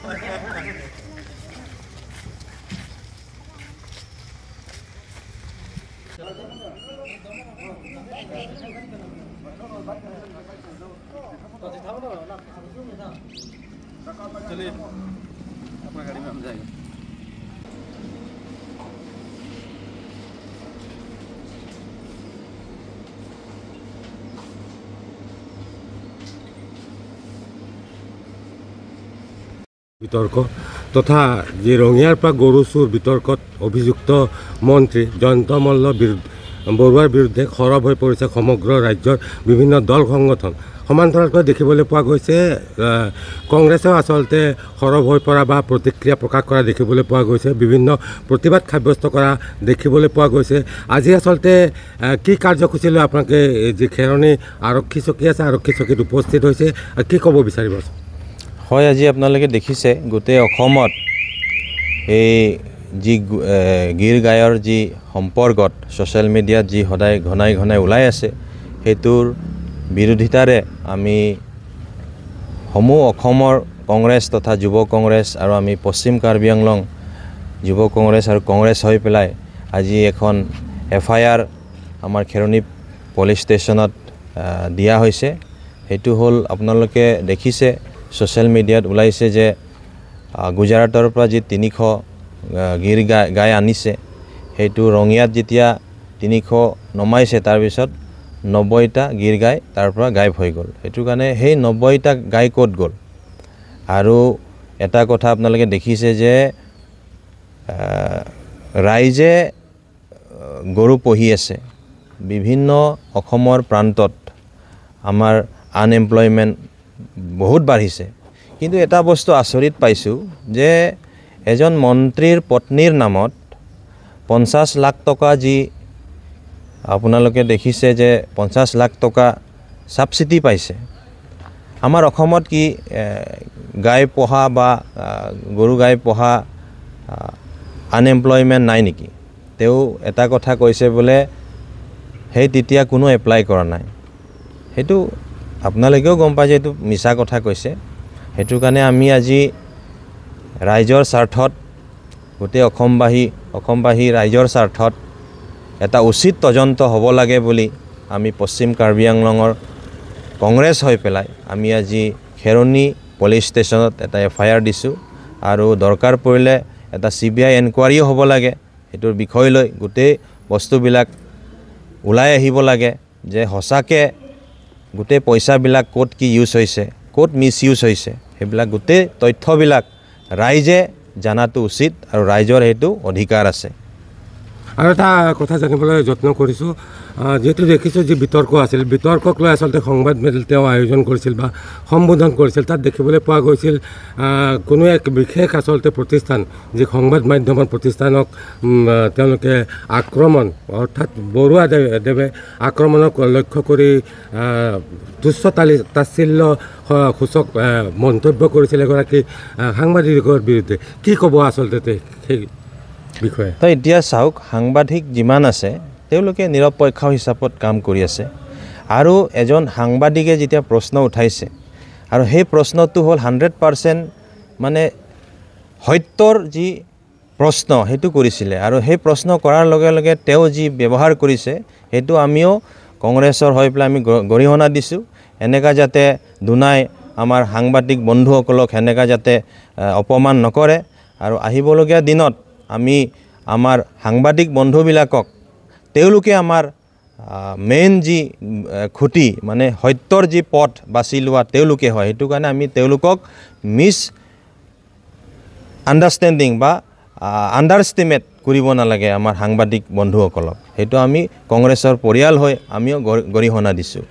चलिए अपना गाड़ी में हम जाएंगे। বিতৰ্ক তথা যে ৰঙিয়াৰ পৰা গৰু চুৰ বিতৰ্কত অভিযুক্ত মন্ত্ৰী জয়ন্ত মল্ল বৰুৱাৰ বিৰুদ্ধে খৰব হৈ পৰিছে সমগ্ৰ ৰাজ্যৰ বিভিন্ন দল সংগঠন। সমান্তৰালকৈ দেখিবলৈ পোৱা গৈছে কংগ্ৰেছেও আচলতে খৰব হৈ পৰা বা প্ৰতিক্ৰিয়া প্ৰকাশ কৰা দেখিবলৈ পোৱা গৈছে, বিভিন্ন প্ৰতিবাদ সাব্যস্ত কৰা দেখিবলৈ পোৱা গৈছে। আজি আচলতে কি কাৰ্যসূচী লৈ আপোনালোকে যি খেৰণী আৰক্ষী চকী আছে আৰক্ষী চকীত উপস্থিত হৈছে কি ক'ব বিচাৰিব? হয়, আজি আপোনালোকে দেখিছে গোটেই অসমত এই যি গীৰ গায়ৰ যি সম্পৰ্কত ছ'চিয়েল মিডিয়াত যি সদায় ঘনাই ঘনাই ওলাই আছে সেইটোৰ বিৰোধিতাৰে আমি সমূহ অসমৰ কংগ্ৰেছ তথা যুৱ কংগ্ৰেছ আৰু আমি পশ্চিম কাৰ্বি আংলং যুৱ কংগ্ৰেছ আৰু কংগ্ৰেছ হৈ পেলাই আজি এখন FIR আমাৰ খেৰণী পুলিচ ষ্টেচনত দিয়া হৈছে। সেইটো হ'ল আপোনালোকে দেখিছে ছ'চিয়েল মিডিয়াত ওলাইছে যে গুজৰাটৰ পৰা যি 300 গীৰ গাই আনিছে সেইটো ৰঙিয়াত যেতিয়া 300 নমাইছে তাৰপিছত 90টা গীৰ গাই তাৰ পৰা গায়ব হৈ গ'ল। সেইটো কাৰণে সেই 90টা গাই ক'ত গ'ল? আৰু এটা কথা আপোনালোকে দেখিছে যে ৰাইজে গৰু পুহি আছে। বিভিন্ন অসমৰ প্ৰান্তত আমাৰ আনএমপ্লয়মেণ্ট বহুত বাঢ়িছে, কিন্তু এটা বস্তু আচৰিত পাইছোঁ যে এজন মন্ত্ৰীৰ পত্নীৰ নামত 50 লাখ টকা যি আপোনালোকে দেখিছে যে 50 লাখ টকা সাবসিডি পাইছে। আমাৰ অসমত কি গাই পোহা বা গৰু গাই পোহা আনএমপ্লয়মেণ্ট নাই নেকি? তেওঁ এটা কথা কৈছে বোলে সেই তেতিয়া কোনো এপ্লাই কৰা নাই। সেইটো আপোনালোকেও গম পায় যে এইটো মিছা কথা কৈছে। সেইটো কাৰণে আমি আজি ৰাইজৰ স্বাৰ্থত গোটেই অসমবাসী ৰাইজৰ স্বাৰ্থত এটা উচিত তদন্ত হ'ব লাগে বুলি আমি পশ্চিম কাৰ্বি আংলঙৰ কংগ্ৰেছ হৈ পেলাই আমি আজি খেৰণী পুলিচ ষ্টেচনত এটা FIR দিছোঁ আৰু দৰকাৰ পৰিলে এটা CBI এনকুৱাৰীও হ'ব লাগে। সেইটোৰ বিষয় লৈ গোটেই বস্তুবিলাক ওলাই আহিব লাগে যে সঁচাকৈ গোটেই পইচাবিলাক ক'ত কি ইউজ হৈছে, ক'ত মিছ ইউজ হৈছে, সেইবিলাক গোটেই তথ্যবিলাক ৰাইজে জানাটো উচিত আৰু ৰাইজৰ সেইটো অধিকাৰ আছে। আৰু এটা কথা জানিবলৈ যত্ন কৰিছোঁ, যিহেতু দেখিছোঁ যি বিতৰ্ক আছিল, বিতৰ্কক লৈ আচলতে সংবাদ মেল তেওঁ আয়োজন কৰিছিল বা সম্বোধন কৰিছিল। তাত দেখিবলৈ পোৱা গৈছিল কোনো এক বিশেষ আচলতে প্ৰতিষ্ঠান যি সংবাদ মাধ্যমৰ প্ৰতিষ্ঠানক তেওঁলোকে আক্ৰমণ অৰ্থাৎ বৰুৱা দেৱে আক্ৰমণক লক্ষ্য কৰি তুচ্ছ তাচ্ছিল্য সূচক মন্তব্য কৰিছিল এগৰাকী সাংবাদিকৰ বিৰুদ্ধে। কি ক'ব আচলতে সেই বিষয়ে? তো এতিয়া চাওক, সাংবাদিক যিমান আছে তেওঁলোকে নিৰপেক্ষ হিচাপত কাম কৰি আছে। আৰু এজন সাংবাদিকে যেতিয়া প্ৰশ্ন উঠাইছে আৰু সেই প্ৰশ্নটো হ'ল 100% মানে সত্যৰ যি প্ৰশ্ন সেইটো কৰিছিলে, আৰু সেই প্ৰশ্ন কৰাৰ লগে লগে তেওঁ যি ব্যৱহাৰ কৰিছে সেইটো আমিও কংগ্ৰেছৰ হৈ পেলাই আমি গৰিহণা দিছোঁ। এনেকুৱা যাতে দুনাই আমাৰ সাংবাদিক বন্ধুসকলক সেনেকুৱা যাতে অপমান নকৰে। আৰু আহিবলগীয়া দিনত আমি আমাৰ সাংবাদিক বন্ধুবিলাকক তেওঁলোকে আমাৰ মেইন যি খুঁটি মানে সত্যৰ যি পথ বাছি লোৱা তেওঁলোকে হয়। সেইটো কাৰণে আমি তেওঁলোকক মিছ আণ্ডাৰষ্টেণ্ডিং বা আণ্ডাৰষ্টিমেট কৰিব নালাগে আমাৰ সাংবাদিক বন্ধুসকলক। সেইটো আমি কংগ্ৰেছৰ পৰিয়াল হৈ আমিও গৰিহণা দিছোঁ।